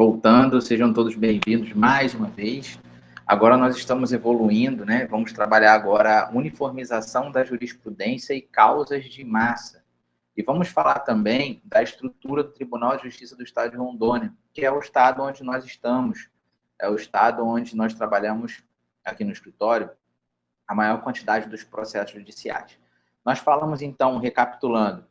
Voltando, sejam todos bem-vindos mais uma vez. Agora nós estamos evoluindo, né? Vamos trabalhar agora a uniformização da jurisprudência e causas de massa. E vamos falar também da estrutura do Tribunal de Justiça do Estado de Rondônia, que é o estado onde nós estamos, é o estado onde nós trabalhamos aqui no escritório a maior quantidade dos processos judiciais. Nós falamos, então, recapitulando,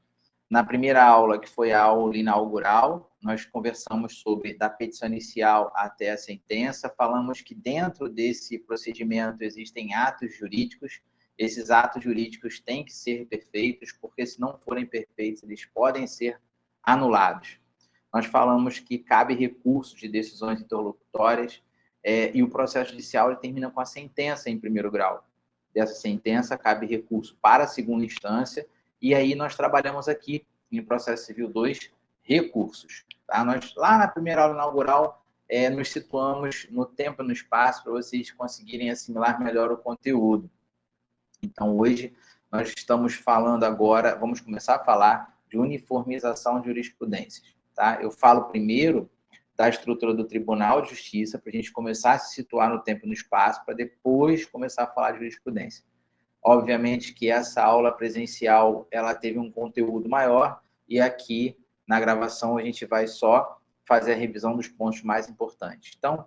na primeira aula, que foi a aula inaugural, nós conversamos sobre da petição inicial até a sentença, falamos que dentro desse procedimento existem atos jurídicos, esses atos jurídicos têm que ser perfeitos, porque se não forem perfeitos, eles podem ser anulados. Nós falamos que cabe recurso de decisões interlocutórias e o processo judicial termina com a sentença em primeiro grau. Dessa sentença, cabe recurso para a segunda instância, e aí nós trabalhamos aqui, em Processo Civil 2, recursos. Tá? Nós, lá na primeira aula inaugural, nos situamos no tempo e no espaço para vocês conseguirem assimilar melhor o conteúdo. Então, hoje, nós estamos falando agora, vamos começar a falar de uniformização de jurisprudências. Tá? Eu falo primeiro da estrutura do Tribunal de Justiça, para a gente começar a se situar no tempo e no espaço, para depois começar a falar de jurisprudência. Obviamente que essa aula presencial, ela teve um conteúdo maior, e aqui, na gravação, a gente vai só fazer a revisão dos pontos mais importantes. Então,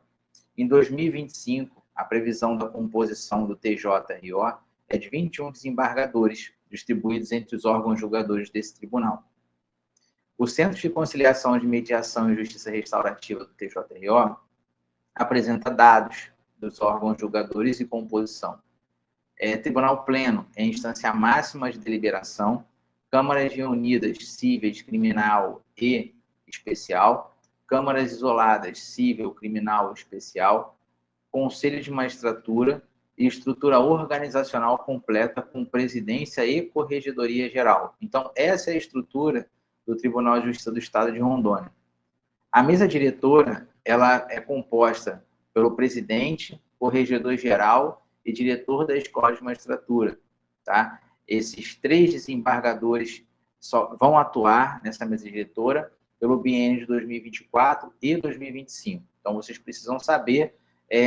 em 2025, a previsão da composição do TJRO é de 21 desembargadores, distribuídos entre os órgãos julgadores desse tribunal. O Centro de Conciliação de Mediação e Justiça Restaurativa do TJRO apresenta dados dos órgãos julgadores e composição. Tribunal Pleno é a instância máxima de deliberação, câmaras reunidas cíveis, criminal e especial, câmaras isoladas cível, criminal e especial, conselho de magistratura e estrutura organizacional completa com presidência e corregedoria geral. Então, essa é a estrutura do Tribunal de Justiça do Estado de Rondônia. A mesa diretora, ela é composta pelo presidente, corregedor geral e diretor da Escola de Magistratura. Tá? Esses 3 desembargadores só vão atuar nessa mesa diretora pelo biênio de 2024 e 2025. Então, vocês precisam saber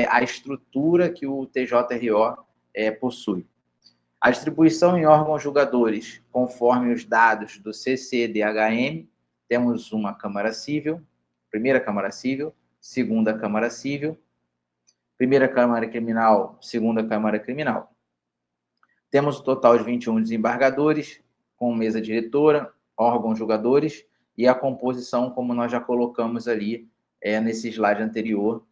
a estrutura que o TJRO possui. A distribuição em órgãos julgadores, conforme os dados do CCDHM, temos uma Câmara Cível, primeira Câmara Cível, segunda Câmara Cível, primeira Câmara Criminal, segunda Câmara Criminal. Temos um total de 21 desembargadores, com mesa diretora, órgãos julgadores, e a composição, como nós já colocamos ali nesse slide anterior,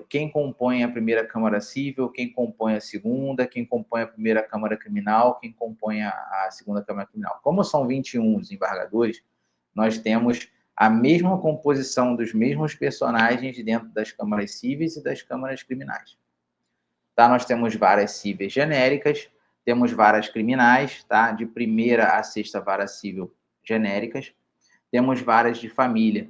quem compõe a primeira Câmara Cível, quem compõe a segunda, quem compõe a primeira Câmara Criminal, quem compõe a segunda Câmara Criminal. Como são 21 desembargadores, nós temos a mesma composição dos mesmos personagens dentro das câmaras cíveis e das câmaras criminais. Tá? Nós temos varas cíveis genéricas, temos varas criminais, tá? De primeira a sexta vara cível genéricas, temos varas de família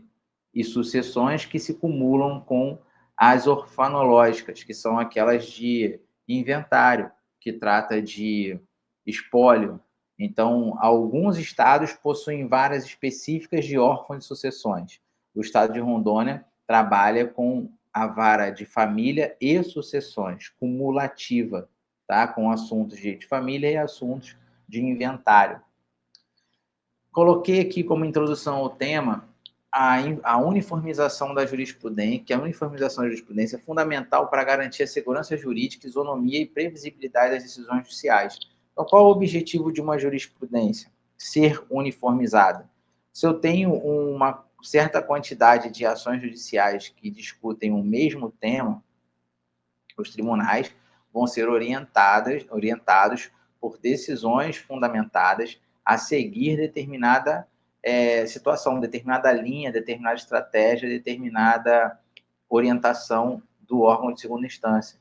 e sucessões que se cumulam com as orfanológicas, que são aquelas de inventário, que trata de espólio. Então, alguns estados possuem varas específicas de órfãos e sucessões. O estado de Rondônia trabalha com a vara de família e sucessões, cumulativa, tá? Com assuntos de família e assuntos de inventário. Coloquei aqui como introdução ao tema a uniformização da jurisprudência, que a uniformização da jurisprudência é fundamental para garantir a segurança jurídica, isonomia e previsibilidade das decisões judiciais. Então, qual é o objetivo de uma jurisprudência? Ser uniformizada. Se eu tenho uma certa quantidade de ações judiciais que discutem o mesmo tema, os tribunais vão ser orientados por decisões fundamentadas a seguir determinada situação, determinada linha, determinada estratégia, determinada orientação do órgão de segunda instância.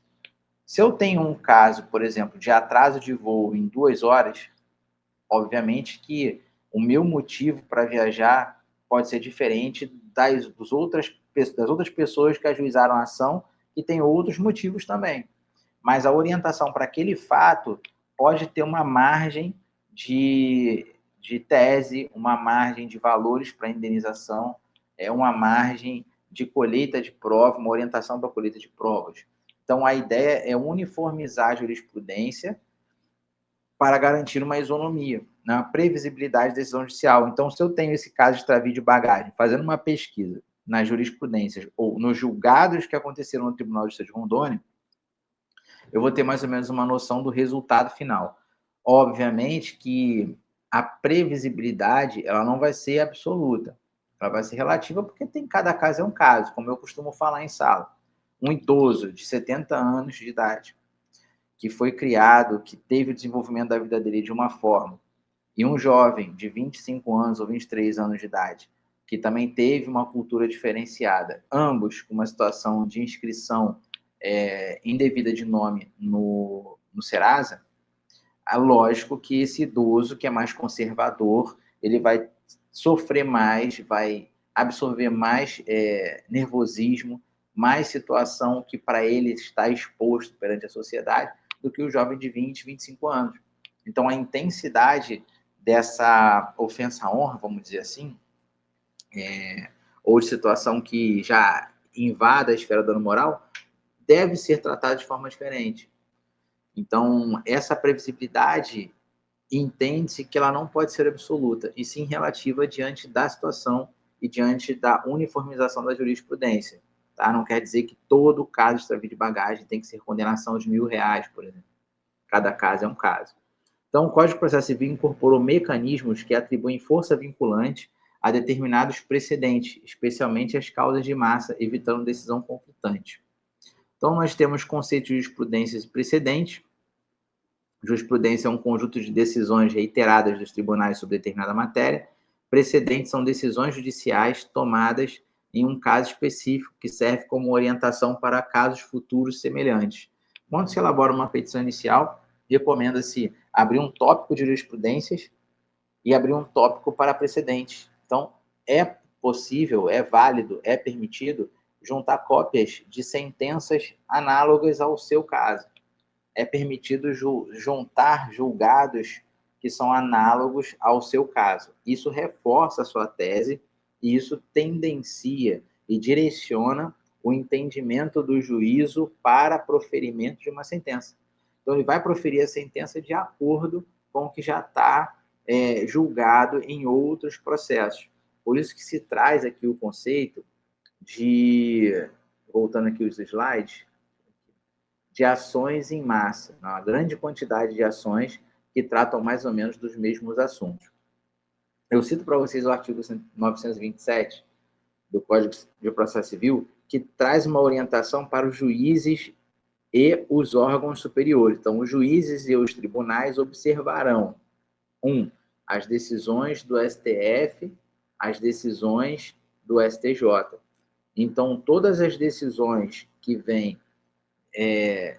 Se eu tenho um caso, por exemplo, de atraso de voo em 2 horas, obviamente que o meu motivo para viajar pode ser diferente das outras pessoas que ajuizaram a ação e tem outros motivos também. Mas a orientação para aquele fato pode ter uma margem de tese, uma margem de valores para indenização, uma margem de colheita de prova, uma orientação para a colheita de provas. Então, a ideia é uniformizar a jurisprudência para garantir uma isonomia, né? Previsibilidade da decisão judicial. Então, se eu tenho esse caso de extravio de bagagem, fazendo uma pesquisa nas jurisprudências ou nos julgados que aconteceram no Tribunal de Justiça de Rondônia, eu vou ter mais ou menos uma noção do resultado final. Obviamente que a previsibilidade ela não vai ser absoluta, ela vai ser relativa porque cada caso é um caso, como eu costumo falar em sala. Um idoso de 70 anos de idade, que foi criado, que teve o desenvolvimento da vida dele de uma forma, e um jovem de 25 anos ou 23 anos de idade, que também teve uma cultura diferenciada, ambos com uma situação de inscrição indevida de nome no Serasa, é lógico que esse idoso que é mais conservador, ele vai sofrer mais, vai absorver mais nervosismo, mais situação que para ele está exposto perante a sociedade do que o jovem de 20, 25 anos. Então, a intensidade dessa ofensa à honra, vamos dizer assim, ou de situação que já invada a esfera do dano moral, deve ser tratada de forma diferente. Então, essa previsibilidade entende-se que ela não pode ser absoluta, e sim relativa diante da situação e diante da uniformização da jurisprudência. Tá? Não quer dizer que todo caso de extravio de bagagem tem que ser condenação de R$1.000, por exemplo. Cada caso é um caso. Então, o Código de Processo Civil incorporou mecanismos que atribuem força vinculante a determinados precedentes, especialmente as causas de massa, evitando decisão conflitante. Então, nós temos conceitos de jurisprudências e precedentes. Jurisprudência é um conjunto de decisões reiteradas dos tribunais sobre determinada matéria. Precedentes são decisões judiciais tomadas em um caso específico que serve como orientação para casos futuros semelhantes. Quando se elabora uma petição inicial, recomenda-se abrir um tópico de jurisprudências e abrir um tópico para precedentes. Então, é possível, é válido, é permitido juntar cópias de sentenças análogas ao seu caso. É permitido juntar julgados que são análogos ao seu caso. Isso reforça a sua tese e isso tendencia e direciona o entendimento do juízo para proferimento de uma sentença. Então, ele vai proferir a sentença de acordo com o que já está julgado em outros processos. Por isso que se traz aqui o conceito de, voltando aqui os slides, de ações em massa, uma grande quantidade de ações que tratam mais ou menos dos mesmos assuntos. Eu cito para vocês o artigo 927 do Código de Processo Civil, que traz uma orientação para os juízes e os órgãos superiores. Então, os juízes e os tribunais observarão, as decisões do STF, as decisões do STJ. Então, todas as decisões que vêm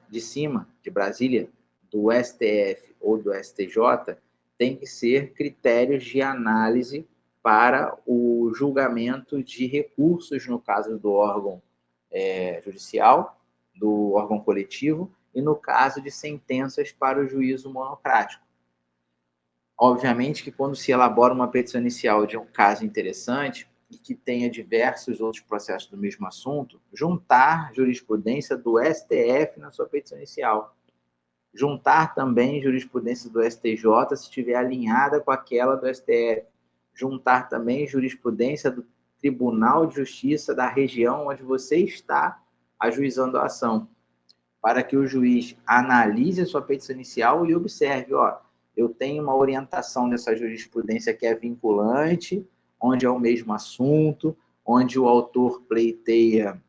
de cima, de Brasília, do STF ou do STJ, tem que ser critérios de análise para o julgamento de recursos, no caso do órgão judicial, do órgão coletivo, e no caso de sentenças para o juízo monocrático. Obviamente que quando se elabora uma petição inicial de um caso interessante, e que tenha diversos outros processos do mesmo assunto, juntar jurisprudência do STF na sua petição inicial. Juntar também jurisprudência do STJ se estiver alinhada com aquela do STF. Juntar também jurisprudência do Tribunal de Justiça da região onde você está ajuizando a ação, para que o juiz analise a sua petição inicial e observe, eu tenho uma orientação nessa jurisprudência que é vinculante, onde é o mesmo assunto, onde o autor pleiteia,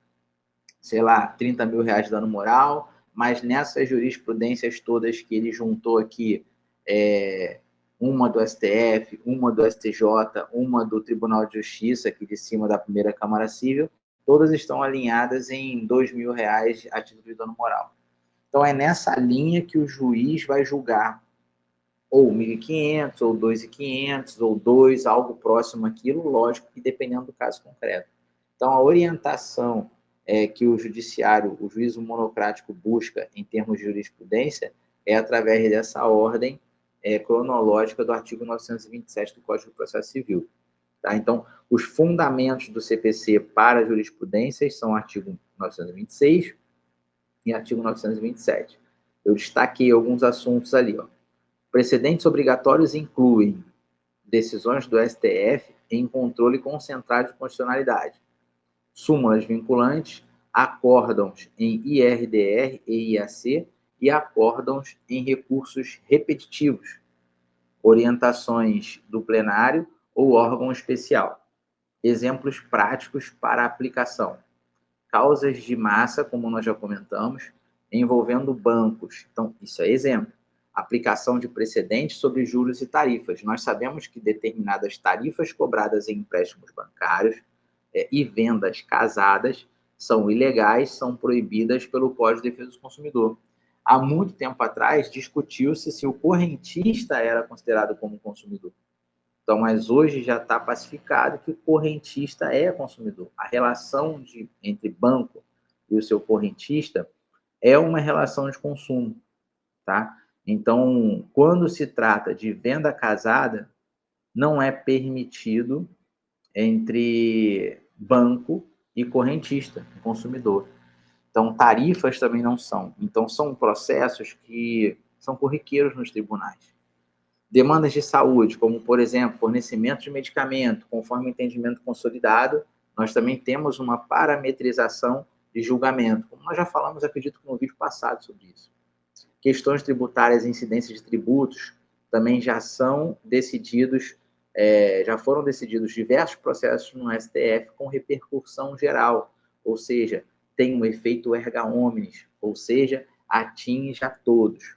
sei lá, R$30.000 de dano moral, mas nessas jurisprudências todas que ele juntou aqui, uma do STF, uma do STJ, uma do Tribunal de Justiça, aqui de cima da primeira Câmara Civil, todas estão alinhadas em R$2.000 a título de dano moral. Então, é nessa linha que o juiz vai julgar ou 1.500, ou 2.500, ou 2, algo próximo àquilo, lógico que dependendo do caso concreto. Então, a orientação que o judiciário, o juízo monocrático busca em termos de jurisprudência é através dessa ordem cronológica do artigo 927 do Código de Processo Civil. Tá? Então, os fundamentos do CPC para jurisprudências são o artigo 926 e artigo 927. Eu destaquei alguns assuntos ali. Ó. Precedentes obrigatórios incluem decisões do STF em controle concentrado de constitucionalidade, súmulas vinculantes, acórdãos em IRDR e IAC e acórdãos em recursos repetitivos, orientações do plenário ou órgão especial. Exemplos práticos para aplicação. Causas de massa, como nós já comentamos, envolvendo bancos. Então, isso é exemplo. Aplicação de precedentes sobre juros e tarifas. Nós sabemos que determinadas tarifas cobradas em empréstimos bancários e vendas casadas são ilegais, são proibidas pelo Código de Defesa do Consumidor. Há muito tempo atrás, discutiu-se se o correntista era considerado como consumidor. Então, mas hoje já está pacificado que o correntista é consumidor. A relação entre banco e o seu correntista é uma relação de consumo, tá? Então, quando se trata de venda casada, não é permitido entre banco e correntista, consumidor. Então, tarifas também não são. Então, são processos que são corriqueiros nos tribunais. Demandas de saúde, como, por exemplo, fornecimento de medicamento, conforme o entendimento consolidado, nós também temos uma parametrização de julgamento, como nós já falamos, acredito que no vídeo passado sobre isso. Questões tributárias e incidências de tributos também já são decididos, já foram decididos diversos processos no STF com repercussão geral, ou seja, tem um efeito erga omnes, ou seja, atinge a todos.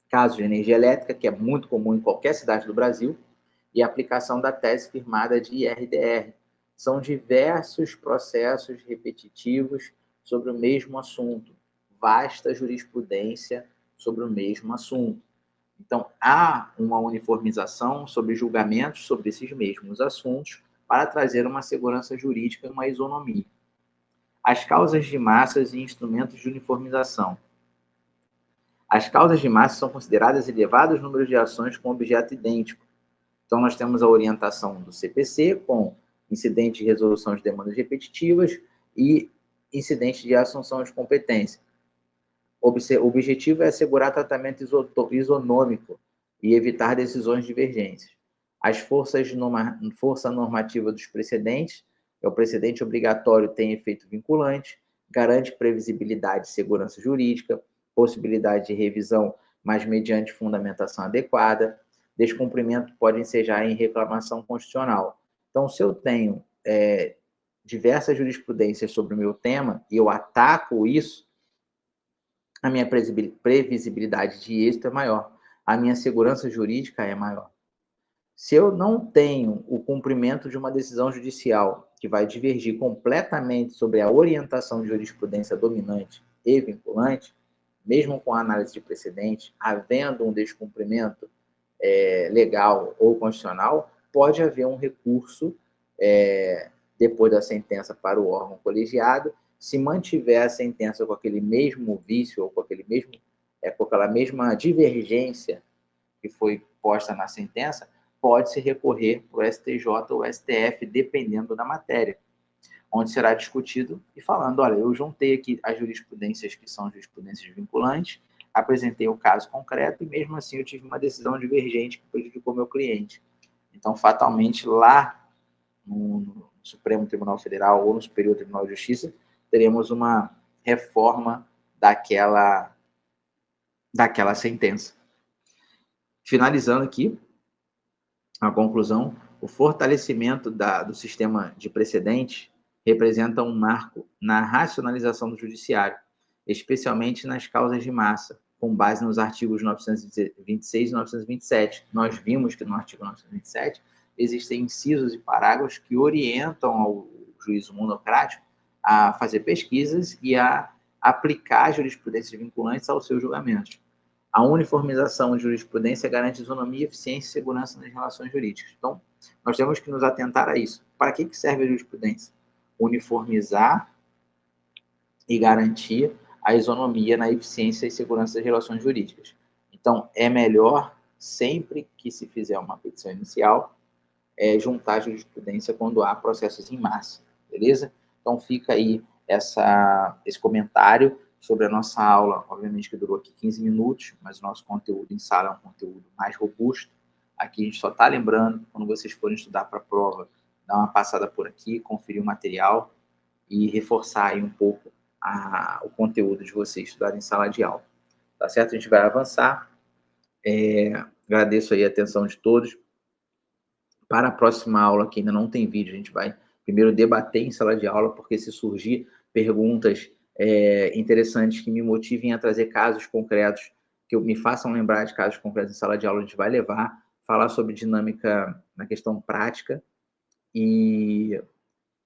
Caso de energia elétrica, que é muito comum em qualquer cidade do Brasil, e a aplicação da tese firmada de IRDR. São diversos processos repetitivos sobre o mesmo assunto, vasta jurisprudência sobre o mesmo assunto. Então, há uma uniformização sobre julgamentos sobre esses mesmos assuntos para trazer uma segurança jurídica e uma isonomia. As causas de massas e instrumentos de uniformização. As causas de massa são consideradas elevados números de ações com objeto idêntico. Então, nós temos a orientação do CPC com incidente de resolução de demandas repetitivas e incidente de assunção de competência. O objetivo é assegurar tratamento isonômico e evitar decisões divergentes. As força normativa dos precedentes, o precedente obrigatório tem efeito vinculante, garante previsibilidade e segurança jurídica, possibilidade de revisão, mas mediante fundamentação adequada. Descumprimento pode ensejar em reclamação constitucional. Então, se eu tenho diversas jurisprudências sobre o meu tema e eu ataco isso, a minha previsibilidade de êxito é maior, a minha segurança jurídica é maior. Se eu não tenho o cumprimento de uma decisão judicial que vai divergir completamente sobre a orientação de jurisprudência dominante e vinculante, mesmo com a análise de precedente, havendo um descumprimento legal ou constitucional, pode haver um recurso depois da sentença para o órgão colegiado. Se mantiver a sentença com aquele mesmo vício ou com aquela mesma divergência que foi posta na sentença, pode-se recorrer para o STJ ou STF, dependendo da matéria, onde será discutido e falando, olha, eu juntei aqui as jurisprudências que são jurisprudências vinculantes, apresentei o caso concreto e mesmo assim eu tive uma decisão divergente que prejudicou meu cliente. Então, fatalmente, lá no Supremo Tribunal Federal ou no Superior Tribunal de Justiça, teremos uma reforma daquela sentença. Finalizando aqui, a conclusão, o fortalecimento do sistema de precedentes representa um marco na racionalização do judiciário, especialmente nas causas de massa, com base nos artigos 926 e 927. Nós vimos que no artigo 927 existem incisos e parágrafos que orientam ao juízo monocrático a fazer pesquisas e a aplicar jurisprudências vinculantes aos seus julgamentos. A uniformização de jurisprudência garante isonomia, eficiência e segurança nas relações jurídicas. Então, nós temos que nos atentar a isso. Para que serve a jurisprudência? Uniformizar e garantir a isonomia na eficiência e segurança das relações jurídicas. Então, é melhor, sempre que se fizer uma petição inicial, juntar a jurisprudência quando há processos em massa, beleza? Então fica aí esse comentário sobre a nossa aula, obviamente que durou aqui 15 minutos, mas o nosso conteúdo em sala é um conteúdo mais robusto. Aqui a gente só está lembrando, quando vocês forem estudar para a prova, dar uma passada por aqui, conferir o material e reforçar aí um pouco o conteúdo de vocês estudar em sala de aula. Tá certo? A gente vai avançar. Agradeço aí a atenção de todos. Para a próxima aula, que ainda não tem vídeo, a gente vai primeiro debater em sala de aula, porque se surgir perguntas interessantes que me motivem a trazer casos concretos, que me façam lembrar de casos concretos em sala de aula, a gente vai levar, falar sobre dinâmica na questão prática, e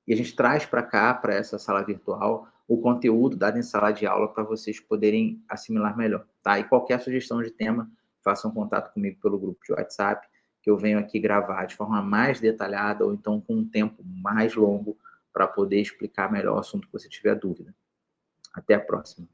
a gente traz para cá, para essa sala virtual, o conteúdo dado em sala de aula para vocês poderem assimilar melhor, tá? E qualquer sugestão de tema, façam contato comigo pelo grupo de WhatsApp, que eu venho aqui gravar de forma mais detalhada ou então com um tempo mais longo para poder explicar melhor o assunto que você tiver dúvida. Até a próxima.